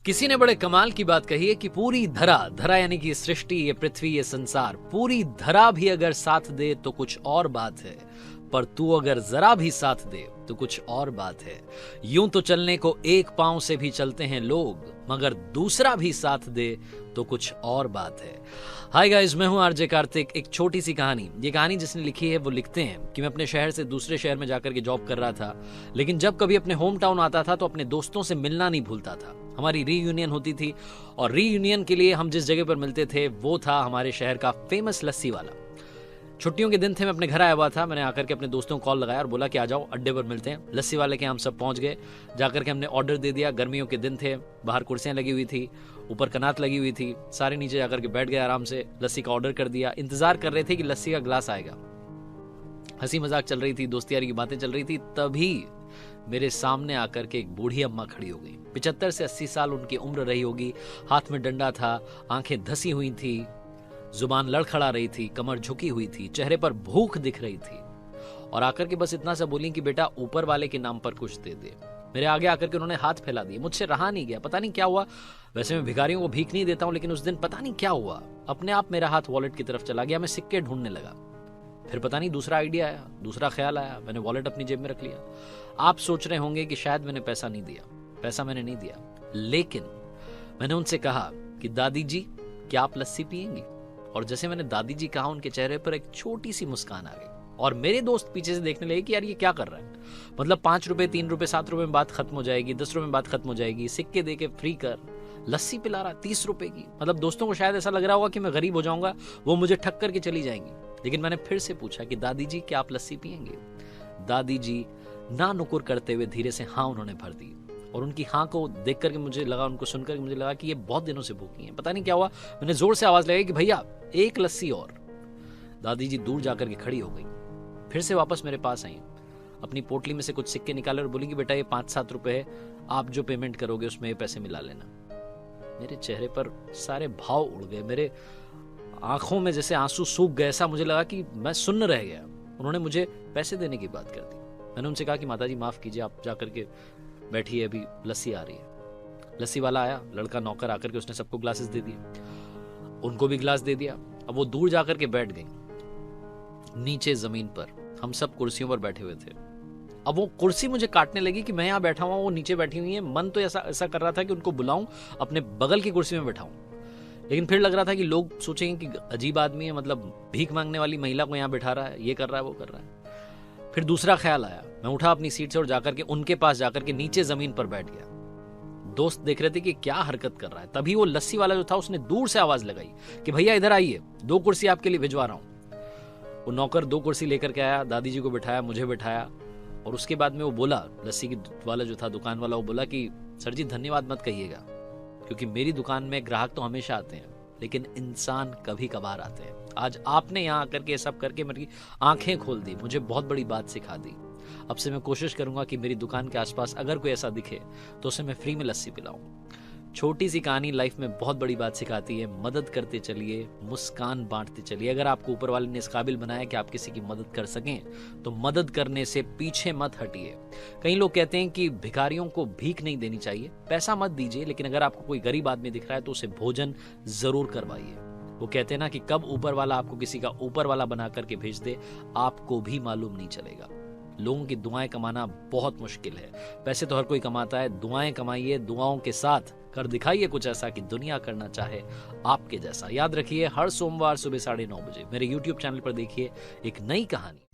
किसी ने बड़े कमाल की बात कही है कि पूरी धरा धरा यानी कि सृष्टि, ये पृथ्वी, ये संसार, पूरी धरा भी अगर साथ दे तो कुछ और बात है, पर तू अगर जरा भी साथ दे तो कुछ और बात है। यूं तो चलने को एक पांव से भी चलते हैं लोग, मगर दूसरा भी साथ दे तो कुछ और बात है। हाय गाइस, मैं हूं आरजे कार्तिक। एक छोटी सी कहानी। ये कहानी जिसने लिखी है वो लिखते हैं कि मैं अपने शहर से दूसरे शहर में जाकर के जॉब कर रहा था, लेकिन जब कभी अपने होम टाउन आता था तो अपने दोस्तों से मिलना नहीं भूलता था। हमारी रीयूनियन होती थी और रीयूनियन के लिए हम जिस जगह पर मिलते थे वो था हमारे शहर का फेमस लस्सी वाला। छुट्टियों के दिन थे, मैं अपने घर आया हुआ था। मैंने आकर के अपने दोस्तों को कॉल लगाया और बोला कि आ जाओ, अड्डे पर मिलते हैं। लस्सी वाले के हम सब पहुंच गए। जाकर के हमने ऑर्डर दे दिया। गर्मियों के दिन थे, बाहर कुर्सियां लगी हुई थी, ऊपर कनात लगी हुई थी। सारे नीचे जाकर के बैठ गए आराम से। लस्सी का ऑर्डर कर दिया। इंतजार कर रहे थे कि लस्सी का ग्लास आएगा। हंसी मजाक चल रही थी, दोस्ती यारी की बातें चल रही थी। तभी मेरे सामने आकर के एक बूढ़ी अम्मा खड़ी हो गई। 75 से 80 साल उनकी उम्र रही होगी। हाथ में डंडा था, आंखें धसी हुई थी, जुबान लड़खड़ा रही थी, कमर झुकी हुई थी, चेहरे पर भूख दिख रही थी और आकर के बस इतना सा बोली कि बेटा ऊपर वाले के नाम पर कुछ दे दे। मेरे आगे आकर के उन्होंने हाथ फैला दिए। मुझसे रहा नहीं गया, पता नहीं क्या हुआ। वैसे मैं भिखारियों को भीख नहीं देता हूं, लेकिन उस दिन पता नहीं क्या हुआ, अपने आप मेरा हाथ वॉलेट की तरफ चला गया। मैं सिक्के ढूंढने लगा। फिर पता नहीं दूसरा आइडिया आया, दूसरा ख्याल आया। मैंने वॉलेट अपनी जेब में रख लिया। आप सोच रहे होंगे कि शायद मैंने पैसा नहीं दिया। पैसा मैंने नहीं दिया, लेकिन मैंने उनसे कहा कि दादी जी, क्या आप लस्सी पियेंगी? और जैसे मैंने दादी जी कहा, उनके चेहरे पर एक छोटी सी मुस्कान आ गई और मेरे दोस्त पीछे से देखने लगे कि यार ये क्या कर रहा है। मतलब 5 रुपए, 3 रुपए, 7 रुपए में बात खत्म हो जाएगी, 10 रुपए में बात खत्म हो जाएगी। सिक्के दे के फ्री कर, लस्सी पिला रहा 30 रुपए की। मतलब दोस्तों को शायद ऐसा लग रहा होगा कि मैं गरीब हो जाऊंगा, वो मुझे ठग करके चली जाएंगी। लेकिन मैंने फिर से पूछा कि दादी जी, क्या आप लस्सी पियेंगे? दादी जी ना नुकुर करते हुए धीरे से हाँ उन्होंने भर दी। और उनकी हाँ को देख करके मुझे लगा, उनको सुनकर मुझे लगा कि ये बहुत दिनों से भूखी हैं। पता नहीं क्या हुआ, मैंने जोर से आवाज लगाई कि भैया एक लस्सी और। दादी जी दूर जाकर के खड़ी हो गई, फिर से वापस मेरे पास आई। अपनी पोटली में से कुछ सिक्के निकाले और बोली कि बेटा ये 5-7 रुपए है, आप जो पेमेंट करोगे उसमें ये पैसे मिला लेना। मेरे चेहरे पर सारे भाव उड़ गए, मेरे आंखों में जैसे आंसू सूख गए। ऐसा मुझे लगा कि मैं सुन्न रह गया। उन्होंने मुझे पैसे देने की बात कर दी। मैंने उनसे कहा कि माताजी माफ कीजिए, आप जाकर के बैठिए, अभी लस्सी आ रही है। लस्सी वाला आया, लड़का नौकर आकर के उसने सबको ग्लासेस दे दिए, उनको भी ग्लास दे दिया। अब वो दूर जाकर के बैठ गई नीचे जमीन पर। हम सब कुर्सियों पर बैठे हुए थे। अब वो कुर्सी मुझे काटने लगी कि मैं यहाँ बैठा हुआ, वो नीचे बैठी हुई है। मन तो ऐसा कर रहा था कि उनको बुलाऊं, अपने बगल की कुर्सी में बैठाऊं, लेकिन फिर लग रहा था कि लोग सोचेंगे कि अजीब आदमी है, मतलब भीख मांगने वाली महिला को यहाँ बैठा रहा है, ये कर रहा है, वो कर रहा है। फिर दूसरा ख्याल आया। मैं उठा अपनी सीट से और जाकर के उनके पास जाकर के नीचे जमीन पर बैठ गया। दोस्त देख रहे थे कि क्या हरकत कर रहा है। तभी वो लस्सी वाला जो था उसने दूर से आवाज लगाई कि भैया इधर आइए, 2 कुर्सी आपके लिए भिजवा रहा हूं। वो नौकर 2 कुर्सी लेकर के आया, दादी जी को बिठाया, मुझे बिठाया और उसके बाद में वो बोला, लस्सी की वाला जो था, दुकान वाला, वो बोला कि सर जी धन्यवाद मत कहिएगा, क्योंकि मेरी दुकान में ग्राहक तो हमेशा आते हैं, लेकिन इंसान कभी कभार आते हैं। आज आपने यहाँ आकर के सब करके मेरी आंखें खोल दी, मुझे बहुत बड़ी बात सिखा दी। अब से मैं कोशिश करूंगा कि मेरी दुकान के आसपास अगर कोई ऐसा दिखे तो उसे मैं फ्री में लस्सी पिलाऊं। छोटी सी कहानी लाइफ में बहुत बड़ी बात सिखाती है। मदद करते चलिए, मुस्कान बांटते चलिए। अगर आपको ऊपर वाले ने इस काबिल बनाया कि आप किसी की मदद कर सकें तो मदद करने से पीछे मत हटिए। कई लोग कहते हैं कि भिखारियों को भीख नहीं देनी चाहिए, पैसा मत दीजिए, लेकिन अगर आपको कोई गरीब आदमी दिख रहा है तो उसे भोजन जरूर करवाइए। वो कहते हैं ना कि कब ऊपर वाला आपको किसी का ऊपर वाला बना करके भेज दे, आपको भी मालूम नहीं चलेगा। लोगों की दुआएं कमाना बहुत मुश्किल है। पैसे तो हर कोई कमाता है, दुआएं कमाइए, दुआओं के साथ कर दिखाइए कुछ ऐसा कि दुनिया करना चाहे आपके जैसा। याद रखिए, हर सोमवार सुबह 9:30 बजे मेरे YouTube चैनल पर देखिए एक नई कहानी।